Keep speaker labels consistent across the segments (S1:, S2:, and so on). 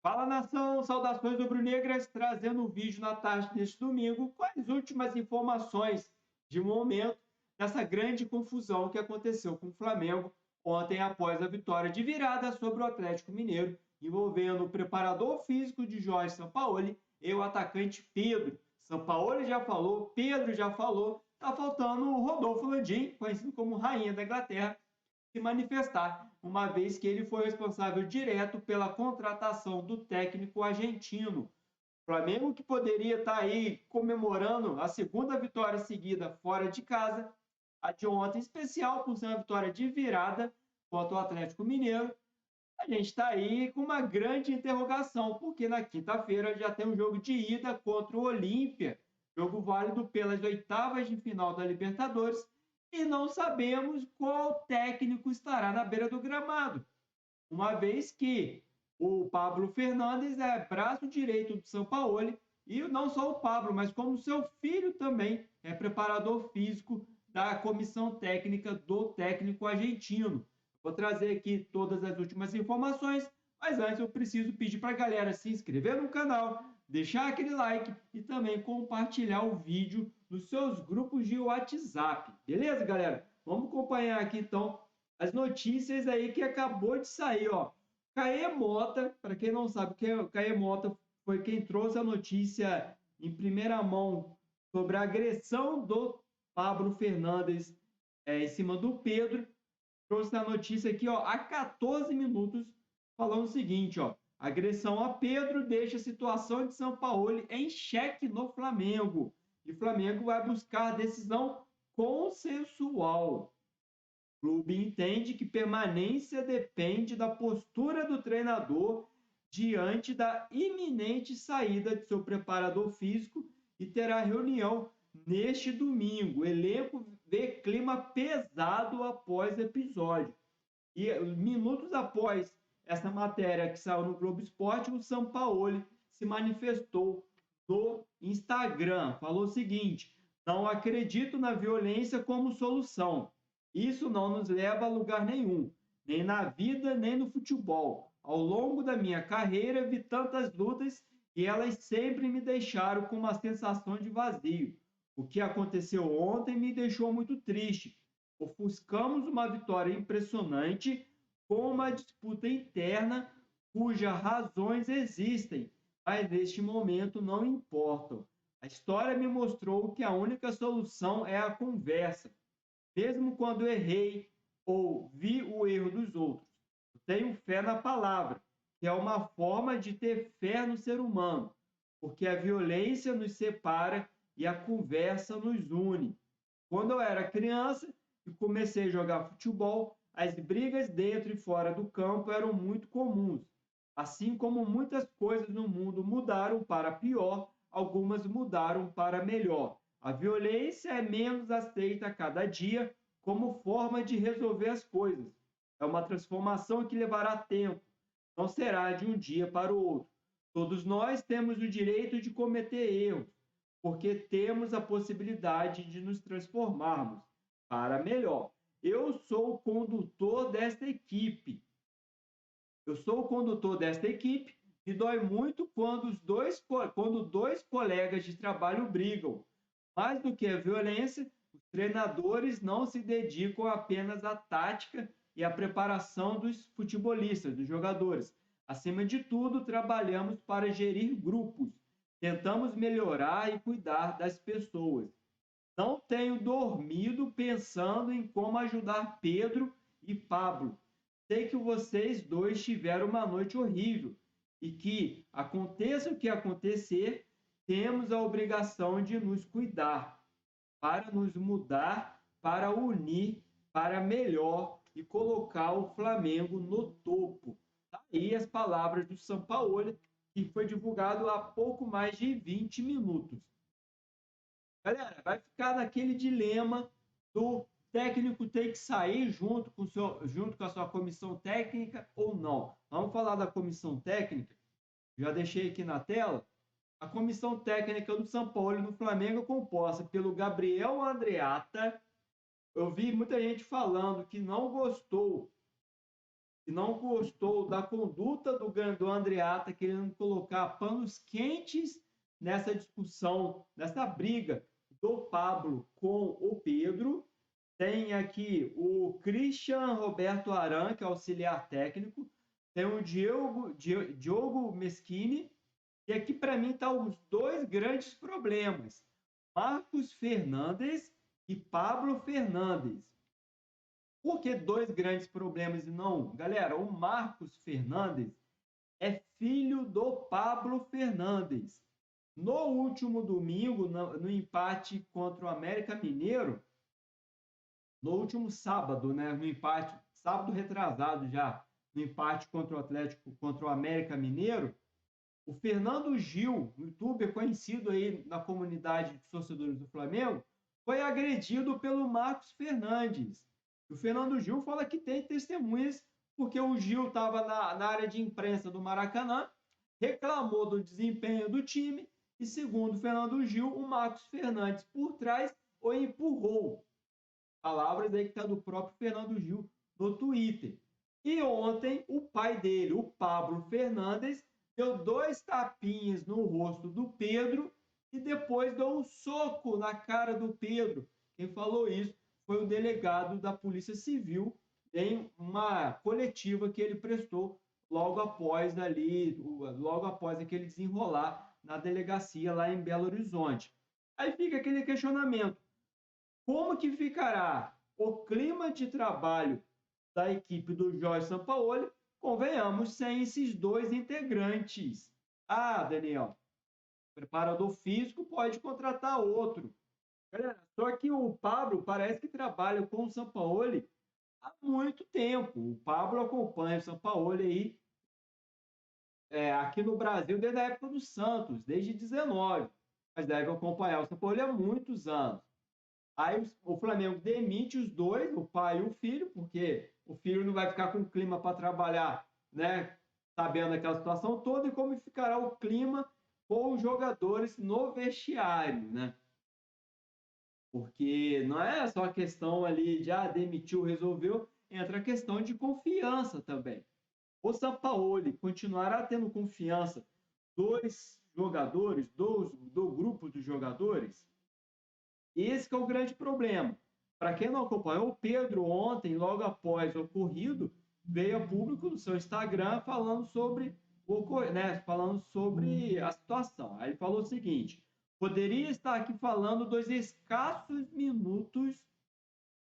S1: Fala nação, saudações rubro-negras, trazendo um vídeo na tarde deste domingo com as últimas informações de momento dessa grande confusão que aconteceu com o Flamengo ontem após a vitória de virada sobre o Atlético Mineiro, envolvendo o preparador físico de Jorge Sampaoli e o atacante Pedro. Sampaoli já falou, Pedro já falou, tá faltando o Rodolfo Landim, conhecido como Rainha da Inglaterra, se manifestar, uma vez que ele foi responsável direto pela contratação do técnico argentino. O Flamengo, que poderia estar aí comemorando a segunda vitória seguida fora de casa, a de ontem especial por ser uma vitória de virada contra o Atlético Mineiro, a gente está aí com uma grande interrogação, porque na quinta-feira já tem um jogo de ida contra o Olímpia, jogo válido pelas oitavas de final da Libertadores, e não sabemos qual técnico estará na beira do gramado, uma vez que o Pablo Fernandes é braço direito do Sampaoli, e não só o Pablo, mas como seu filho também é preparador físico da comissão técnica do técnico argentino. Vou trazer aqui todas as últimas informações, mas antes eu preciso pedir para a galera se inscrever no canal, deixar aquele like e também compartilhar o vídeo nos seus grupos de WhatsApp. Beleza, galera? Vamos acompanhar aqui então as notícias aí que acabou de sair, ó. Caê Mota, para quem não sabe, Caê Mota foi quem trouxe a notícia em primeira mão sobre a agressão do Pablo Fernandes em cima do Pedro. Trouxe a notícia aqui, ó, há 14 minutos, falando o seguinte, ó. Agressão a Pedro deixa a situação de São Paulo em xeque no Flamengo. E o Flamengo vai buscar decisão consensual. O clube entende que permanência depende da postura do treinador diante da iminente saída de seu preparador físico e terá reunião neste domingo. O elenco vê clima pesado após o episódio. E minutos após essa matéria que saiu no Globo Esporte, o Sampaoli se manifestou no Instagram. Falou o seguinte: não acredito na violência como solução. Isso não nos leva a lugar nenhum, nem na vida, nem no futebol. Ao longo da minha carreira, vi tantas lutas e elas sempre me deixaram com uma sensação de vazio. O que aconteceu ontem me deixou muito triste. Ofuscamos uma vitória impressionante com uma disputa interna cujas razões existem, mas neste momento não importam. A história me mostrou que a única solução é a conversa, mesmo quando errei ou vi o erro dos outros. Tenho fé na palavra, que é uma forma de ter fé no ser humano, porque a violência nos separa e a conversa nos une. Quando eu era criança e comecei a jogar futebol, as brigas dentro e fora do campo eram muito comuns. Assim como muitas coisas no mundo mudaram para pior, algumas mudaram para melhor. A violência é menos aceita a cada dia como forma de resolver as coisas. É uma transformação que levará tempo, não será de um dia para o outro. Todos nós temos o direito de cometer erros, porque temos a possibilidade de nos transformarmos para melhor. Eu sou o condutor desta equipe. Eu sou o condutor desta equipe e dói muito quando dois colegas de trabalho brigam. Mais do que a violência, os treinadores não se dedicam apenas à tática e à preparação dos futebolistas, dos jogadores. Acima de tudo, trabalhamos para gerir grupos. Tentamos melhorar e cuidar das pessoas. Não tenho dormido pensando em como ajudar Pedro e Pablo. Sei que vocês dois tiveram uma noite horrível e que, aconteça o que acontecer, temos a obrigação de nos cuidar, para nos mudar, para unir, para melhor e colocar o Flamengo no topo. Tá aí as palavras do Sampaoli, que foi divulgado há pouco mais de 20 minutos. Galera, vai ficar naquele dilema do técnico ter que sair junto com a sua comissão técnica ou não. Vamos falar da comissão técnica. Já deixei aqui na tela. A comissão técnica do São Paulo no Flamengo é composta pelo Gabriel Andreatta. Eu vi muita gente falando que não gostou e não gostou da conduta do Andreatta, querendo colocar panos quentes nessa discussão, nessa briga do Pablo com o Pedro. Tem aqui o Christian Roberto Aran, que é auxiliar técnico. Tem o Diogo Meschini. E aqui, para mim, estão os dois grandes problemas. Marcos Fernandes e Pablo Fernandes. Por que dois grandes problemas e não um? Galera, o Marcos Fernandes é filho do Pablo Fernandes. No último domingo, no empate contra o América Mineiro, no último sábado, né, no empate, sábado retrasado já, no empate contra o Atlético, contra o América Mineiro, o Fernando Gil, youtuber conhecido aí na comunidade de torcedores do Flamengo, foi agredido pelo Marcos Fernandes. O Fernando Gil fala que tem testemunhas porque o Gil estava na área de imprensa do Maracanã, reclamou do desempenho do time e, segundo o Fernando Gil, o Marcos Fernandes por trás o empurrou. Palavras aí que está do próprio Fernando Gil no Twitter. E ontem o pai dele, o Pablo Fernandes, deu dois tapinhas no rosto do Pedro e depois deu um soco na cara do Pedro. Quem falou isso foi o delegado da Polícia Civil em uma coletiva que ele prestou logo após aquele desenrolar na delegacia lá em Belo Horizonte. Aí fica aquele questionamento: como que ficará o clima de trabalho da equipe do Jorge Sampaoli, convenhamos, sem esses dois integrantes? Ah, Daniel, preparador físico pode contratar outro. Galera, só que o Pablo parece que trabalha com o Sampaoli há muito tempo. O Pablo acompanha o Sampaoli aí, aqui no Brasil desde a época do Santos, desde 19, mas deve acompanhar o Sampaoli há muitos anos. Aí o Flamengo demite os dois, o pai e o filho, porque o filho não vai ficar com clima para trabalhar, né? Sabendo aquela situação toda, e como ficará o clima com os jogadores no vestiário, né? Porque não é só a questão ali de demitiu, resolveu, entra a questão de confiança também. O Sampaoli continuará tendo confiança dos jogadores, do grupo dos jogadores? Esse é o grande problema. Para quem não acompanhou, o Pedro ontem, logo após o ocorrido, veio a público no seu Instagram falando sobre falando sobre a situação. Aí ele falou o seguinte: poderia estar aqui falando dos escassos minutos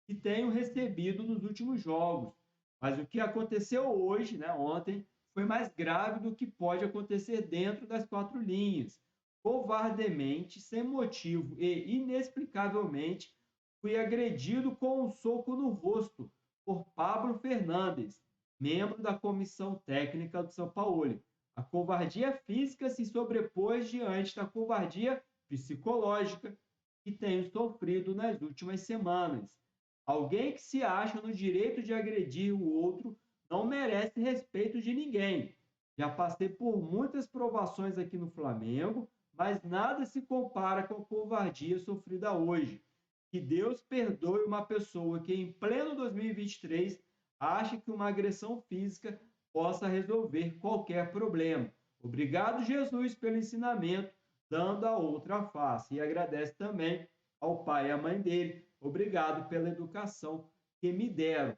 S1: que tenho recebido nos últimos jogos, mas o que aconteceu hoje, né, ontem, foi mais grave do que pode acontecer dentro das quatro linhas. Covardemente, sem motivo e inexplicavelmente, fui agredido com um soco no rosto por Pablo Fernandes, membro da comissão técnica do São Paulo. A covardia física se sobrepôs diante da covardia psicológica que tenho sofrido nas últimas semanas. Alguém que se acha no direito de agredir o outro não merece respeito de ninguém. Já passei por muitas provações aqui no Flamengo, mas nada se compara com a covardia sofrida hoje. Que Deus perdoe uma pessoa que, em pleno 2023, acha que uma agressão física possa resolver qualquer problema. Obrigado, Jesus, pelo ensinamento, dando a outra face. E agradece também ao pai e à mãe dele. Obrigado pela educação que me deram.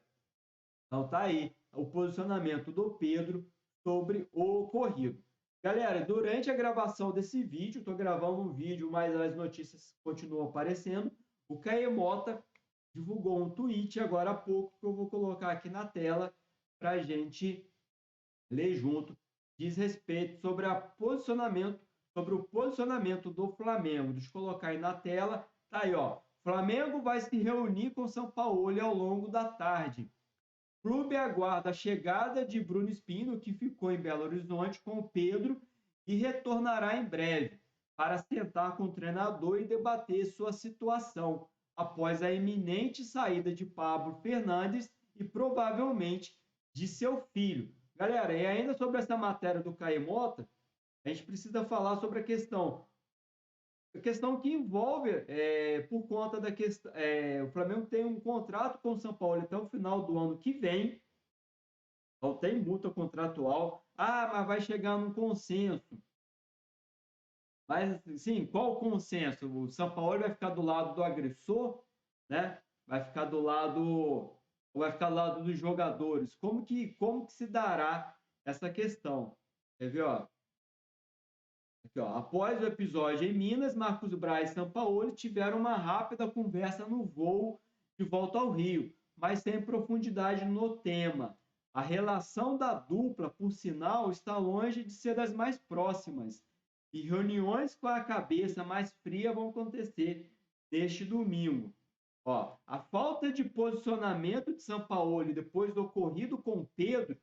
S1: Então tá aí o posicionamento do Pedro sobre o ocorrido. Galera, durante a gravação desse vídeo, estou gravando um vídeo, mas as notícias continuam aparecendo. O Caemota divulgou um tweet agora há pouco, que eu vou colocar aqui na tela para a gente ler junto. Diz respeito sobre o posicionamento do Flamengo. Deixa eu colocar aí na tela. Tá aí, ó. Flamengo vai se reunir com São Paulo ao longo da tarde. Clube aguarda a chegada de Bruno Espino, que ficou em Belo Horizonte com o Pedro e retornará em breve para sentar com o treinador e debater sua situação após a iminente saída de Pablo Fernandes e provavelmente de seu filho. Galera, e ainda sobre essa matéria do Caemota, a gente precisa falar sobre a questão que envolve, por conta da questão, o Flamengo tem um contrato com o São Paulo até o final do ano que vem, Não tem multa contratual. Ah, mas vai chegar num consenso. Mas, sim, qual o consenso? O São Paulo vai ficar do lado do agressor, né? Vai ficar do lado, vai ficar do lado dos jogadores. Como que se dará essa questão? Quer ver, ó? Aqui, ó. Após o episódio em Minas, Marcos Braz e Sampaoli tiveram uma rápida conversa no voo de volta ao Rio, mas sem profundidade no tema. A relação da dupla, por sinal, está longe de ser das mais próximas, e reuniões com a cabeça mais fria vão acontecer neste domingo. Ó, a falta de posicionamento de Sampaoli depois do ocorrido com Pedro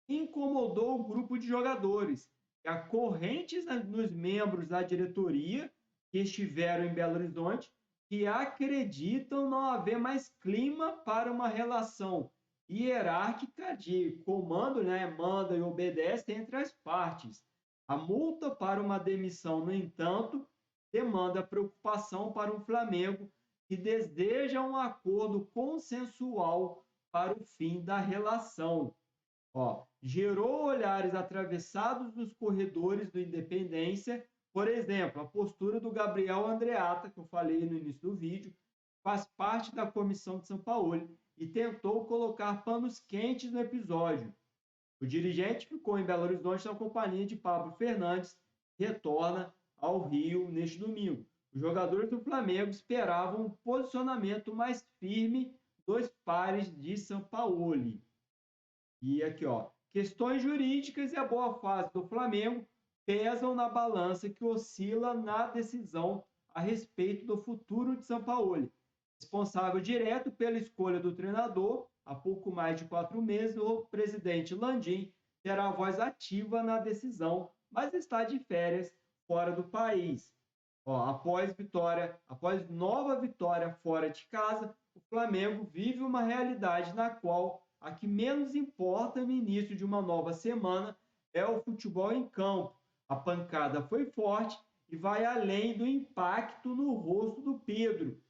S1: incomodou o grupo de jogadores. E há correntes nos membros da diretoria que estiveram em Belo Horizonte que acreditam não haver mais clima para uma relação hierárquica de comando, né, manda e obedece entre as partes. A multa para uma demissão, no entanto, demanda preocupação para o Flamengo, que deseja um acordo consensual para o fim da relação. Ó, gerou olhares atravessados nos corredores do Independência. Por exemplo, a postura do Gabriel Andreatta, que eu falei no início do vídeo, faz parte da comissão de São Paulo e tentou colocar panos quentes no episódio. O dirigente ficou em Belo Horizonte na companhia de Pablo Fernandes, que retorna ao Rio neste domingo. Os jogadores do Flamengo esperavam um posicionamento mais firme dos pares de São Paulo. E aqui, ó, questões jurídicas e a boa fase do Flamengo pesam na balança que oscila na decisão a respeito do futuro de São Paulo. Responsável direto pela escolha do treinador, há pouco mais de 4 meses, o presidente Landim terá voz ativa na decisão, mas está de férias fora do país. Ó, após nova vitória fora de casa, o Flamengo vive uma realidade na qual a que menos importa no início de uma nova semana é o futebol em campo. A pancada foi forte e vai além do impacto no rosto do Pedro.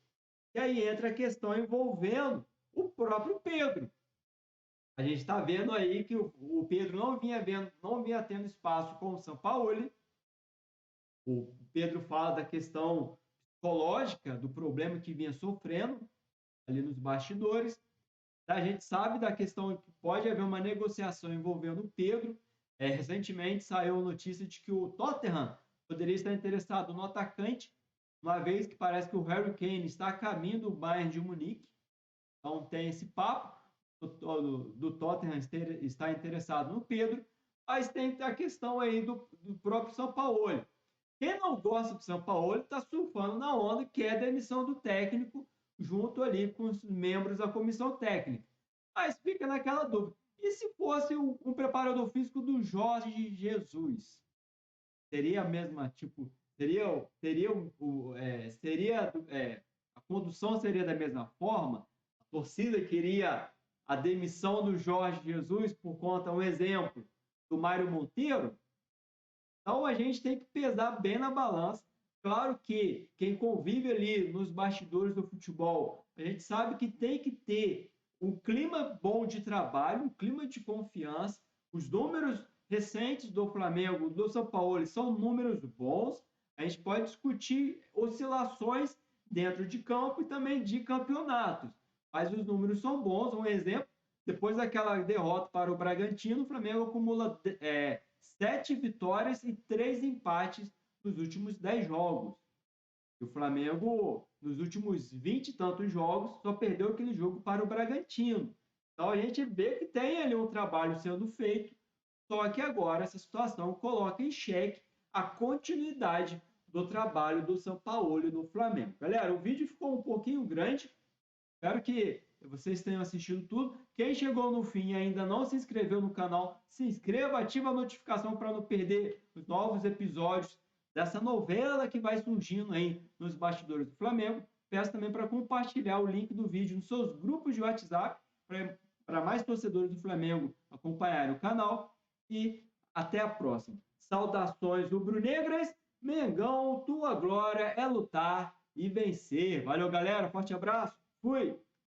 S1: E aí entra a questão envolvendo o próprio Pedro. A gente está vendo aí que o Pedro não vinha tendo espaço com o Sampaoli. O Pedro fala da questão psicológica, do problema que vinha sofrendo ali nos bastidores. A gente sabe da questão que pode haver uma negociação envolvendo o Pedro. Recentemente saiu a notícia de que o Tottenham poderia estar interessado no atacante, uma vez que parece que o Harry Kane está a caminho do Bayern de Munique. Então tem esse papo do Tottenham está interessado no Pedro, mas tem a questão aí do próprio São Paulo. Quem não gosta do São Paulo está surfando na onda, que é a demissão do técnico junto ali com os membros da comissão técnica. Mas fica naquela dúvida. E se fosse um preparador físico do Jorge Jesus? Seria a mesma, tipo, a condução seria da mesma forma? A torcida queria a demissão do Jorge Jesus por conta, um exemplo, do Mário Monteiro? Então a gente tem que pesar bem na balança. Claro que quem convive ali nos bastidores do futebol, a gente sabe que tem que ter um clima bom de trabalho, um clima de confiança. Os números recentes do Flamengo, do São Paulo, são números bons. A gente pode discutir oscilações dentro de campo e também de campeonatos. Mas os números são bons. Um exemplo, depois daquela derrota para o Bragantino, o Flamengo acumula 7 vitórias e 3 empates nos últimos 10 jogos. E o Flamengo, nos últimos 20 e tantos jogos, só perdeu aquele jogo para o Bragantino. Então a gente vê que tem ali um trabalho sendo feito, só que agora essa situação coloca em xeque a continuidade do trabalho do São Paulo no Flamengo. Galera, o vídeo ficou um pouquinho grande. Espero que vocês tenham assistido tudo. Quem chegou no fim e ainda não se inscreveu no canal, se inscreva, ativa a notificação para não perder os novos episódios dessa novela que vai surgindo aí nos bastidores do Flamengo. Peço também para compartilhar o link do vídeo nos seus grupos de WhatsApp para mais torcedores do Flamengo acompanharem o canal. E até a próxima. Saudações rubro-negras. Mengão, tua glória é lutar e vencer. Valeu, galera. Forte abraço. Fui!